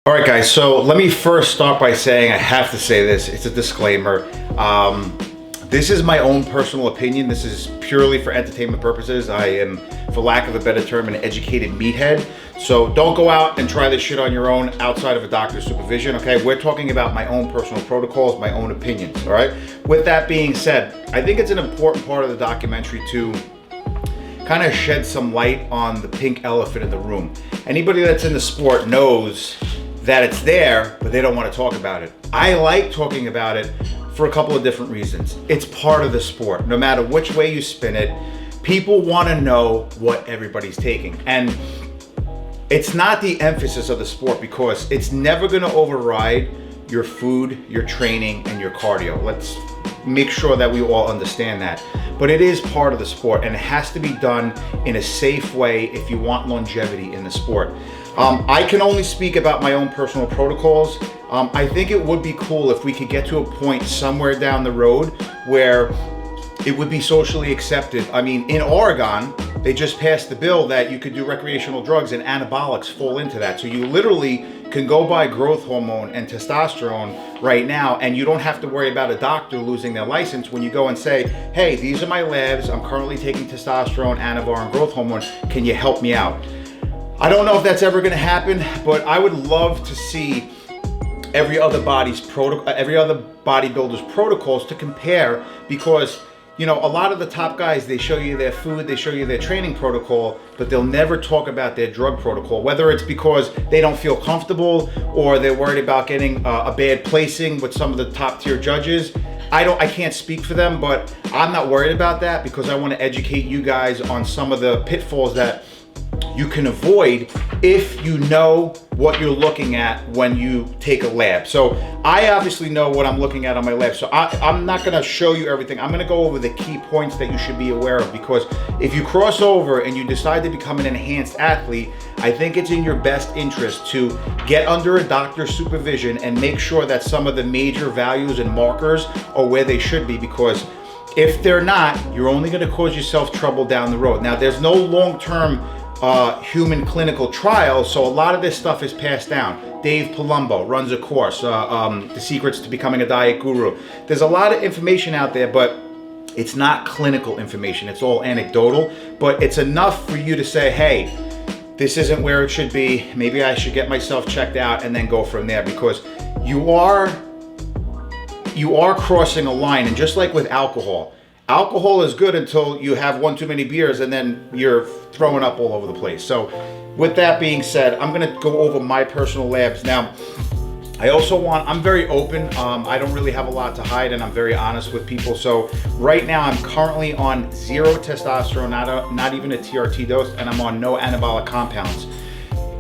All right, guys, so let me first start by saying, I have to say this, it's a disclaimer. This is my own personal opinion. This is purely for entertainment purposes. I am, for lack of a better term, an educated meathead. So don't go out and try this shit on your own outside of a doctor's supervision, okay? We're talking about my own personal protocols, my own opinions, all right? With that being said, I think it's an important part of the documentary to kind of shed some light on the pink elephant in the room. Anybody that's in the sport knows that it's there, but they don't want to talk about it. I like talking about it for a couple of different reasons. It's part of the sport. No matter which way you spin it, people want to know what everybody's taking. And it's not the emphasis of the sport because it's never going to override your food, your training, and your cardio. Let's make sure that we all understand that. But it is part of the sport and it has to be done in a safe way if you want longevity in the sport. I can only speak about my own personal protocols. I think it would be cool if we could get to a point somewhere down the road where it would be socially accepted. I mean, in Oregon, they just passed the bill that you could do recreational drugs and anabolics fall into that. So you literally can go buy growth hormone and testosterone right now, and you don't have to worry about a doctor losing their license when you go and say, hey, these are my labs. I'm currently taking testosterone, anavar, and growth hormone. Can you help me out? I don't know if that's ever going to happen, but I would love to see every other bodybuilder's protocols to compare, because you know, a lot of the top guys, they show you their food, they show you their training protocol, but they'll never talk about their drug protocol, whether it's because they don't feel comfortable or they're worried about getting a bad placing with some of the top tier judges. I can't speak for them, but I'm not worried about that because I want to educate you guys on some of the pitfalls that you can avoid if you know what you're looking at when you take a lab. So I obviously know what I'm looking at on my lab. So I'm not gonna show you everything. I'm gonna go over the key points that you should be aware of, because if you cross over and you decide to become an enhanced athlete, I think it's in your best interest to get under a doctor's supervision and make sure that some of the major values and markers are where they should be, because if they're not, you're only gonna cause yourself trouble down the road. Now, there's no long-term human clinical trials, so a lot of this stuff is passed down. Dave Palumbo runs a course, The Secrets to Becoming a Diet Guru. There's a lot of information out there, but it's not clinical information. It's all anecdotal, but it's enough for you to say, hey, this isn't where it should be. Maybe I should get myself checked out and then go from there, because you are crossing a line. And just like with alcohol is good until you have one too many beers and then you're throwing up all over the place. So with that being said, I'm gonna go over my personal labs. Now, I'm very open. I don't really have a lot to hide, and I'm very honest with people. So right now I'm currently on 0 testosterone, not even a TRT dose, and I'm on no anabolic compounds.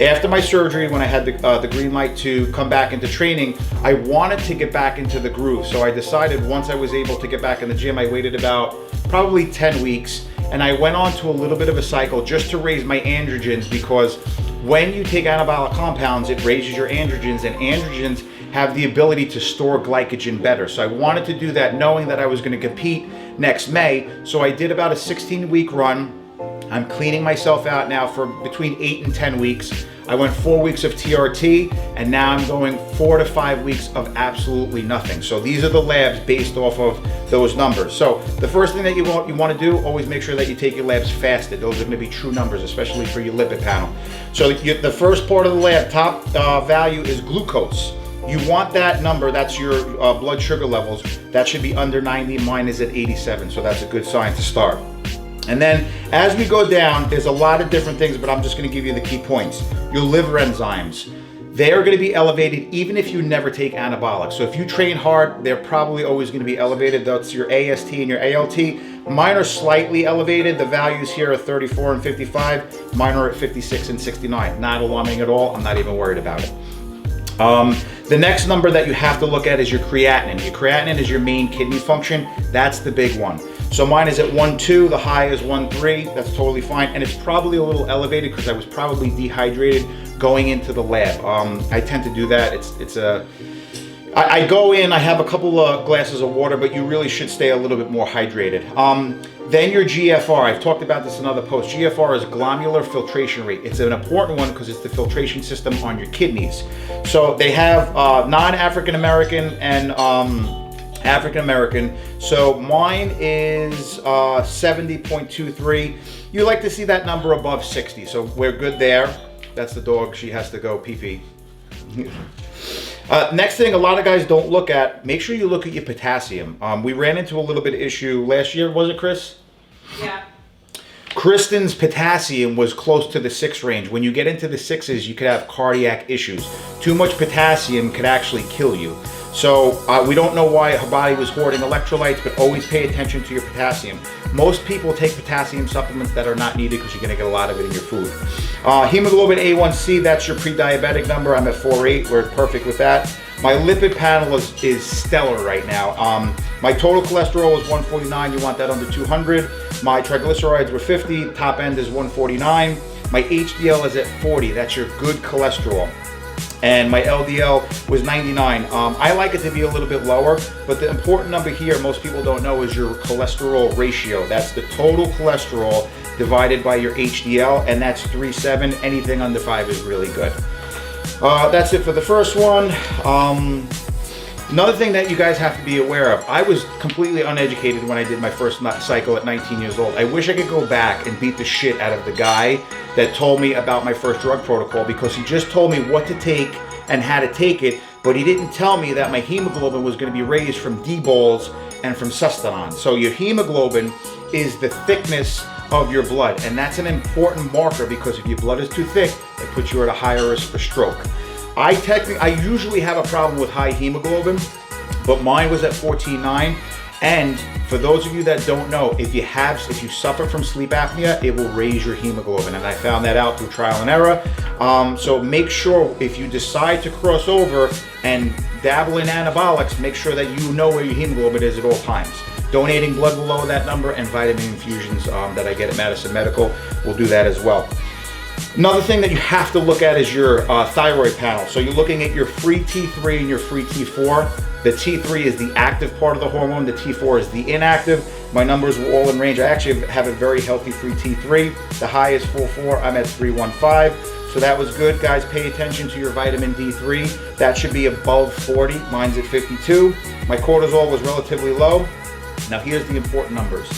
After my surgery, when I had the green light to come back into training, I wanted to get back into the groove. So I decided once I was able to get back in the gym, I waited about probably 10 weeks, and I went on to a little bit of a cycle just to raise my androgens, because when you take anabolic compounds, it raises your androgens, and androgens have the ability to store glycogen better. So I wanted to do that knowing that I was going to compete next May. So I did about a 16-week run. I'm cleaning myself out now for between 8 and 10 weeks. I went 4 weeks of TRT, and now I'm going 4 to 5 weeks of absolutely nothing. So these are the labs based off of those numbers. So the first thing that you want to do, always make sure that you take your labs fasted. Those are going to be true numbers, especially for your lipid panel. So the first part of the lab, top value is glucose. You want that number, that's your blood sugar levels. That should be under 90, mine is at 87, so that's a good sign to start. And then as we go down, there's a lot of different things, but I'm just going to give you the key points. Your liver enzymes, they are going to be elevated even if you never take anabolics. So if you train hard, they're probably always going to be elevated. That's your AST and your ALT. Mine are slightly elevated. The values here are 34 and 55. Mine are at 56 and 69. Not alarming at all. I'm not even worried about it. The next number that you have to look at is your creatinine. Your creatinine is your main kidney function. That's the big one. So mine is at 1.2, the high is 1.3, that's totally fine. And it's probably a little elevated because I was probably dehydrated going into the lab. I tend to do that. I go in, I have a couple of glasses of water, but you really should stay a little bit more hydrated. Then your GFR, I've talked about this in other posts. GFR is glomerular filtration rate. It's an important one because it's the filtration system on your kidneys. So they have non-African American and African American. So mine is 70.23. You like to see that number above 60, so we're good there. That's the dog, she has to go pee-pee. Next thing a lot of guys don't look at, make sure you look at your potassium. We ran into a little bit of issue last year, was it, Chris? Yeah. Kristen's potassium was close to the 6 range. When you get into the 6s, you could have cardiac issues. Too much potassium could actually kill you. So we don't know why her body was hoarding electrolytes, but always pay attention to your potassium. Most people take potassium supplements that are not needed because you're gonna get a lot of it in your food. Hemoglobin A1C, that's your pre-diabetic number. I'm at 4.8, we're perfect with that. My lipid panel is stellar right now. My total cholesterol is 149, you want that under 200. My triglycerides were 50, top end is 149. My HDL is at 40, that's your good cholesterol. And my LDL was 99. I like it to be a little bit lower, but the important number here, most people don't know, is your cholesterol ratio. That's the total cholesterol divided by your HDL, and that's 3.7. Anything under 5 is really good. That's it for the first one. Another thing that you guys have to be aware of, I was completely uneducated when I did my first cycle at 19 years old. I wish I could go back and beat the shit out of the guy that told me about my first drug protocol, because he just told me what to take and how to take it, but he didn't tell me that my hemoglobin was going to be raised from D-balls and from sustanon. So your hemoglobin is the thickness of your blood, and that's an important marker, because if your blood is too thick, it puts you at a higher risk for stroke. I usually have a problem with high hemoglobin, but mine was at 14.9. And for those of you that don't know, if you suffer from sleep apnea, it will raise your hemoglobin, and I found that out through trial and error. So make sure if you decide to cross over and dabble in anabolics, make sure that you know where your hemoglobin is at all times. Donating blood below that number, and vitamin infusions that I get at Madison Medical will do that as well. Another thing that you have to look at is your thyroid panel. So you're looking at your free T3 and your free T4. The T3 is the active part of the hormone, the T4 is the inactive. My numbers were all in range. I actually have a very healthy free T3. The high is 4.4, I'm at 3.15. So that was good. Guys, pay attention to your vitamin D3. That should be above 40, mine's at 52. My cortisol was relatively low. Now here's the important numbers.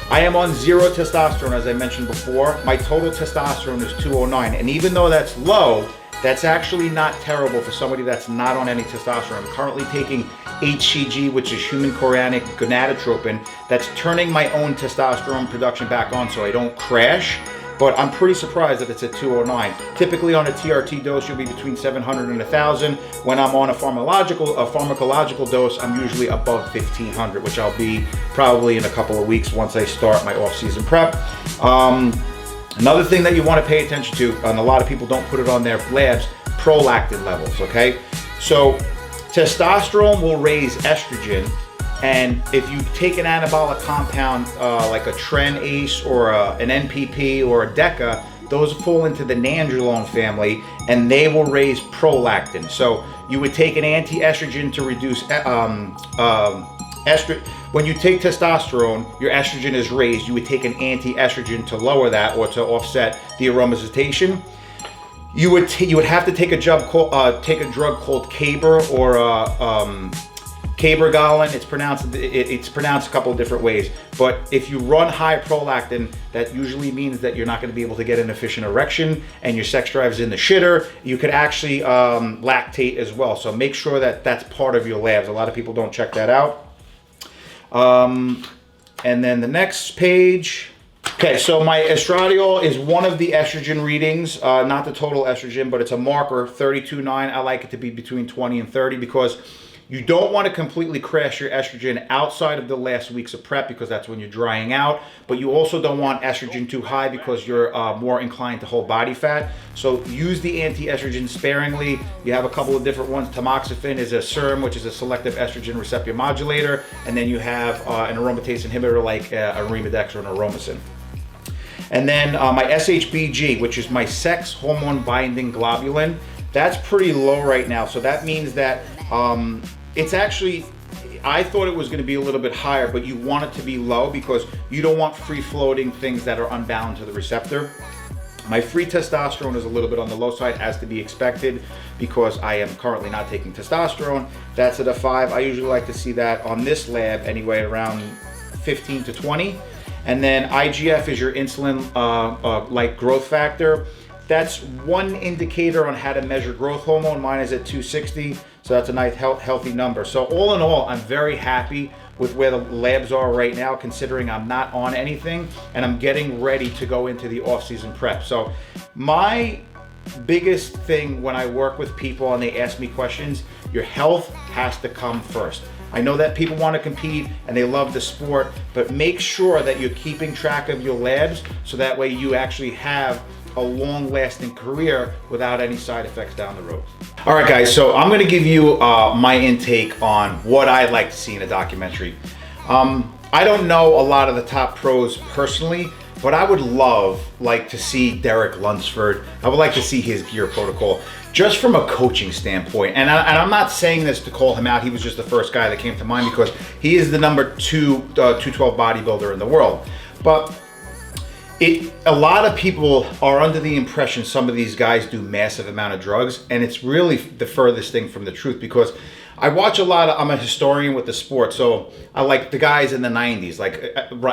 I am on 0 testosterone, as I mentioned before. My total testosterone is 209, and even though that's low, that's actually not terrible for somebody that's not on any testosterone. I'm currently taking HCG, which is human chorionic gonadotropin. That's turning my own testosterone production back on so I don't crash. But I'm pretty surprised that it's at 209. Typically on a TRT dose, you'll be between 700 and 1,000. When I'm on a pharmacological dose, I'm usually above 1,500, which I'll be probably in a couple of weeks once I start my off-season prep. Another thing that you want to pay attention to, and a lot of people don't put it on their labs, prolactin levels, okay? So testosterone will raise estrogen, and if you take an anabolic compound like a Tren Ace or an NPP or a DECA, those fall into the nandrolone family, and they will raise prolactin. So you would take an anti-estrogen to reduce estrogen. When you take testosterone, your estrogen is raised. You would take an anti-estrogen to lower that or to offset the aromatization. You would have to take a drug called Caber or Cabergoline. It's pronounced a couple of different ways. But if you run high prolactin, that usually means that you're not going to be able to get an efficient erection, and your sex drive's in the shitter. You could actually lactate as well. So make sure that that's part of your labs. A lot of people don't check that out. And then the next page. Okay, so my estradiol is one of the estrogen readings, not the total estrogen, but it's a marker, 32.9. I like it to be between 20 and 30 because you don't want to completely crash your estrogen outside of the last weeks of prep, because that's when you're drying out. But you also don't want estrogen too high because you're more inclined to hold body fat. So use the anti-estrogen sparingly. You have a couple of different ones. Tamoxifen is a SERM, which is a selective estrogen receptor modulator. And then you have an aromatase inhibitor like Arimidex or an Aromasin. And then my SHBG, which is my sex hormone binding globulin, that's pretty low right now. So that means that it's actually, I thought it was going to be a little bit higher, but you want it to be low because you don't want free floating things that are unbound to the receptor. My free testosterone is a little bit on the low side, as to be expected, because I am currently not taking testosterone. That's at a 5. I usually like to see that on this lab anyway, around 15 to 20. And then IGF is your insulin like growth factor. That's one indicator on how to measure growth hormone. Mine is at 260, so that's a nice healthy number. So all in all, I'm very happy with where the labs are right now, considering I'm not on anything and I'm getting ready to go into the off-season prep. So my biggest thing when I work with people and they ask me questions, your health has to come first. I know that people want to compete and they love the sport, but make sure that you're keeping track of your labs so that way you actually have a long-lasting career without any side effects down the road. All right, guys, so I'm going to give you my intake on what I like to see in a documentary. I don't know a lot of the top pros personally, but I would like to see Derek Lunsford. I would like to see his gear protocol, just from a coaching standpoint. And I'm not saying this to call him out. He was just the first guy that came to mind because he is the number 212 bodybuilder in the world. But a lot of people are under the impression some of these guys do massive amount of drugs, and it's really the furthest thing from the truth, because I watch a lot of, I'm a historian with the sport, so I like the guys in the 90s. Like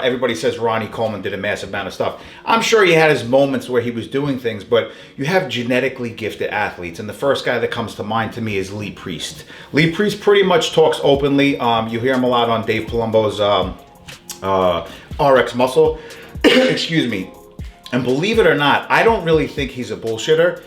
everybody says Ronnie Coleman did a massive amount of stuff. I'm sure he had his moments where he was doing things, but you have genetically gifted athletes, and the first guy that comes to mind to me is Lee Priest. Lee Priest pretty much talks openly. You hear him a lot on Dave Palumbo's RX Muscle. Excuse me. And believe it or not, I don't really think he's a bullshitter.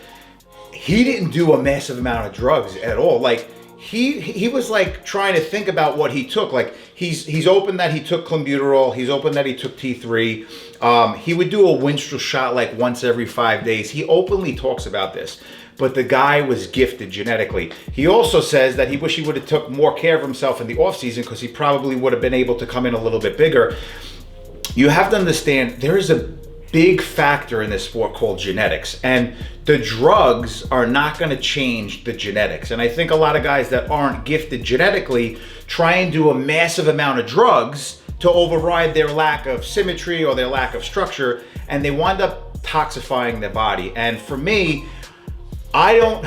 He didn't do a massive amount of drugs at all. Like he was like trying to think about what he took. Like he's open that he took clenbuterol. He's open that he took T3. He would do a Winstrol shot like once every 5 days. He openly talks about this. But the guy was gifted genetically. He also says that he wish he would have took more care of himself in the off season, because he probably would have been able to come in a little bit bigger. You have to understand, there is a big factor in this sport called genetics, and the drugs are not going to change the genetics. And I think a lot of guys that aren't gifted genetically try and do a massive amount of drugs to override their lack of symmetry or their lack of structure, and they wind up toxifying their body. And for me, I don't,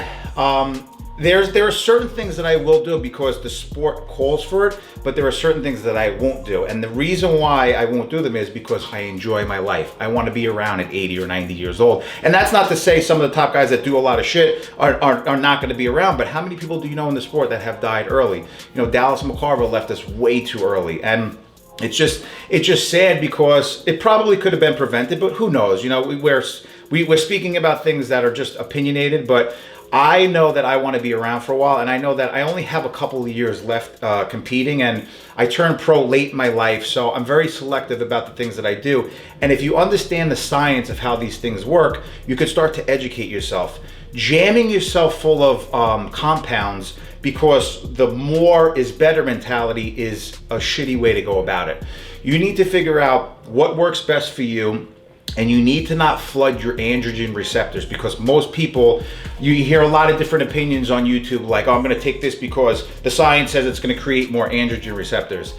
there are certain things that I will do because the sport calls for it, but there are certain things that I won't do. And the reason why I won't do them is because I enjoy my life. I want to be around at 80 or 90 years old. And that's not to say some of the top guys that do a lot of shit are not going to be around, but how many people do you know in the sport that have died early? You know, Dallas McCarver left us way too early. And it's just sad, because it probably could have been prevented, but who knows? You know, we're speaking about things that are just opinionated, but I know that I want to be around for a while, and I know that I only have a couple of years left competing, and I turned pro late in my life, so I'm very selective about the things that I do. And if you understand the science of how these things work, you could start to educate yourself. Jamming yourself full of compounds because the more is better mentality is a shitty way to go about it. You need to figure out what works best for you. And you need to not flood your androgen receptors, because most people, you hear a lot of different opinions on YouTube, like, oh, I'm going to take this because the science says it's going to create more androgen receptors.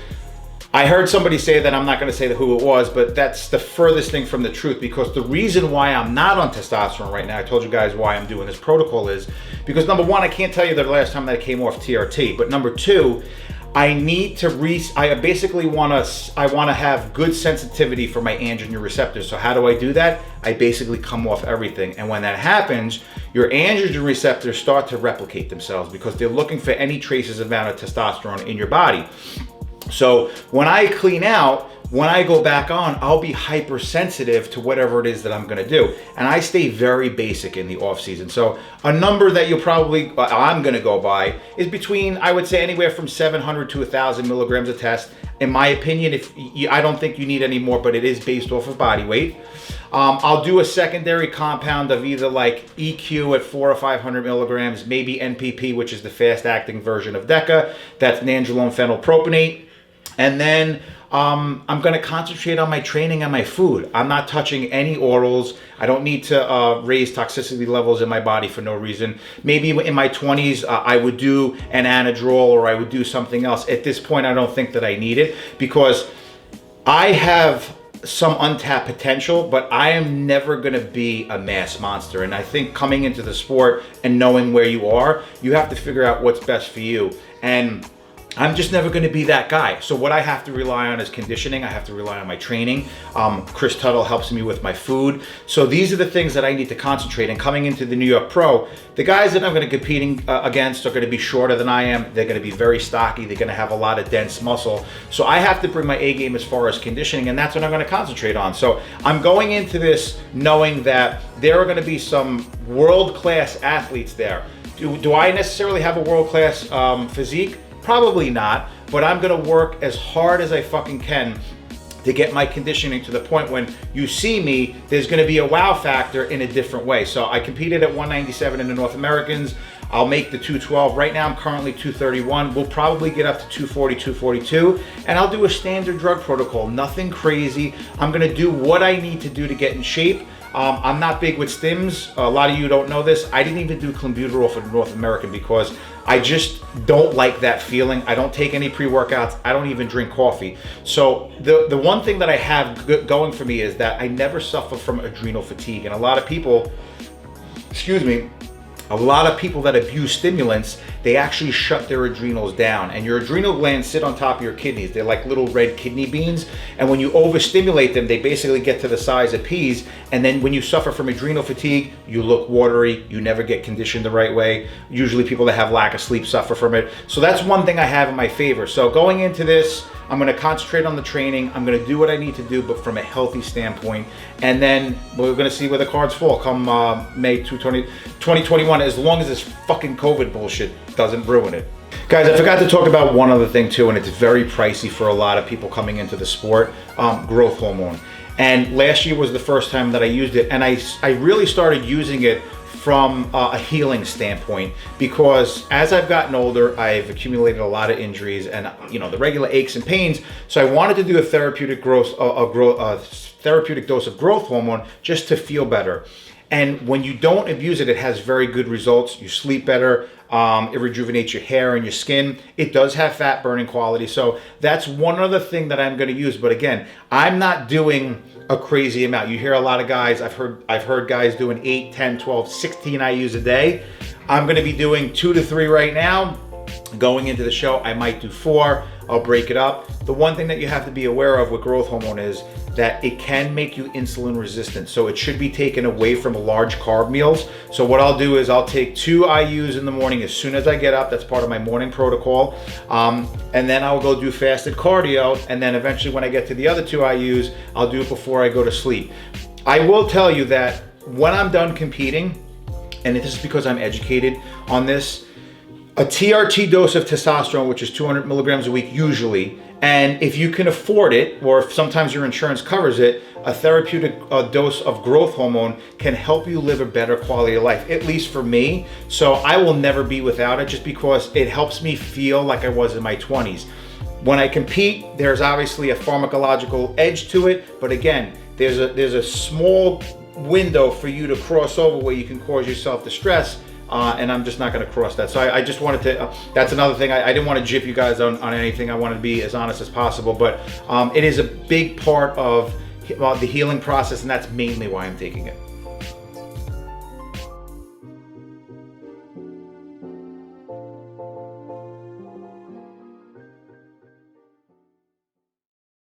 I heard somebody say that, I'm not going to say who it was, but that's the furthest thing from the truth, because the reason why I'm not on testosterone right now, I told you guys why I'm doing this protocol, is because number one, I can't tell you the last time that I came off TRT, but number two, I need to I basically want to have good sensitivity for my androgen receptors. So how do I do that? I basically come off everything. And when that happens, your androgen receptors start to replicate themselves, because they're looking for any traces amount of testosterone in your body. So when I clean out, when I go back on, I'll be hypersensitive to whatever it is that I'm going to do. And I stay very basic in the off season. So a number that I'm going to go by is between, I would say, anywhere from 700 to 1,000 milligrams a test. In my opinion, I don't think you need any more, but it is based off of body weight. I'll do a secondary compound of either like EQ at 400 or 500 milligrams, maybe NPP, which is the fast acting version of DECA. That's nandrolone phenylpropionate. And then I'm going to concentrate on my training and my food. I'm not touching any orals. I don't need to raise toxicity levels in my body for no reason. Maybe in my 20s, I would do an Anadrol or I would do something else. At this point, I don't think that I need it because I have some untapped potential, but I am never going to be a mass monster. And I think coming into the sport and knowing where you are, you have to figure out what's best for you. And I'm just never going to be that guy. So what I have to rely on is conditioning. I have to rely on my training. Chris Tuttle helps me with my food. So these are the things that I need to concentrate. And coming into the New York Pro, the guys that I'm going to be competing against are going to be shorter than I am. They're going to be very stocky. They're going to have a lot of dense muscle. So I have to bring my A game as far as conditioning, and that's what I'm going to concentrate on. So I'm going into this knowing that there are going to be some world-class athletes there. Do I necessarily have a world-class physique? Probably not, but I'm gonna work as hard as I fucking can to get my conditioning to the point when you see me, there's gonna be a wow factor in a different way. So I competed at 197 in the North Americans. I'll make the 212. Right now I'm currently 231. We'll probably get up to 240, 242, and I'll do a standard drug protocol, nothing crazy. I'm gonna do what I need to do to get in shape. I'm not big with stims. A lot of you don't know this. I didn't even do clenbuterol for the North American because I just don't like that feeling. I don't take any pre-workouts. I don't even drink coffee. So the one thing that I have going for me is that I never suffer from adrenal fatigue. And a lot of people, a lot of people that abuse stimulants, they actually shut their adrenals down. And your adrenal glands sit on top of your kidneys. They're like little red kidney beans. And when you overstimulate them, they basically get to the size of peas. And then when you suffer from adrenal fatigue, you look watery, you never get conditioned the right way. Usually people that have lack of sleep suffer from it. So that's one thing I have in my favor. So going into this, I'm going to concentrate on the training. I'm going to do what I need to do, but from a healthy standpoint. And then we're going to see where the cards fall come May 2021, as long as this fucking COVID bullshit doesn't ruin it. Guys, I forgot to talk about one other thing too, and it's very pricey for a lot of people coming into the sport, growth hormone. And last year was the first time that I used it, and I really started using it from a healing standpoint, because as I've gotten older, I've accumulated a lot of injuries and the regular aches and pains. So I wanted to do a therapeutic therapeutic dose of growth hormone just to feel better. And when you don't abuse it, it has very good results. You sleep better. It rejuvenates your hair and your skin. It does have fat burning quality. So that's one other thing that I'm going to use. But again, I'm not doing a crazy amount. You hear a lot of guys, I've heard guys doing 8, 10, 12, 16 IUs a day. I'm going to be doing 2 to 3 right now. Going into the show, I might do 4. I'll break it up. The one thing that you have to be aware of with growth hormone is that it can make you insulin resistant. So it should be taken away from large carb meals. So what I'll do is I'll take 2 IUs in the morning as soon as I get up. That's part of my morning protocol. And then I'll go do fasted cardio. And then eventually when I get to the other 2 IUs, I'll do it before I go to sleep. I will tell you that when I'm done competing, and this is because I'm educated on this, a TRT dose of testosterone, which is 200 milligrams a week usually, and if you can afford it, or if sometimes your insurance covers it, a therapeutic dose of growth hormone can help you live a better quality of life, at least for me. So I will never be without it, just because it helps me feel like I was in my 20s. When I compete, there's obviously a pharmacological edge to it, but again, there's a small window for you to cross over where you can cause yourself distress. And I'm just not going to cross that. So I just wanted to, that's another thing. I didn't want to jip you guys on anything. I wanted to be as honest as possible, but it is a big part of the healing process, and that's mainly why I'm taking it.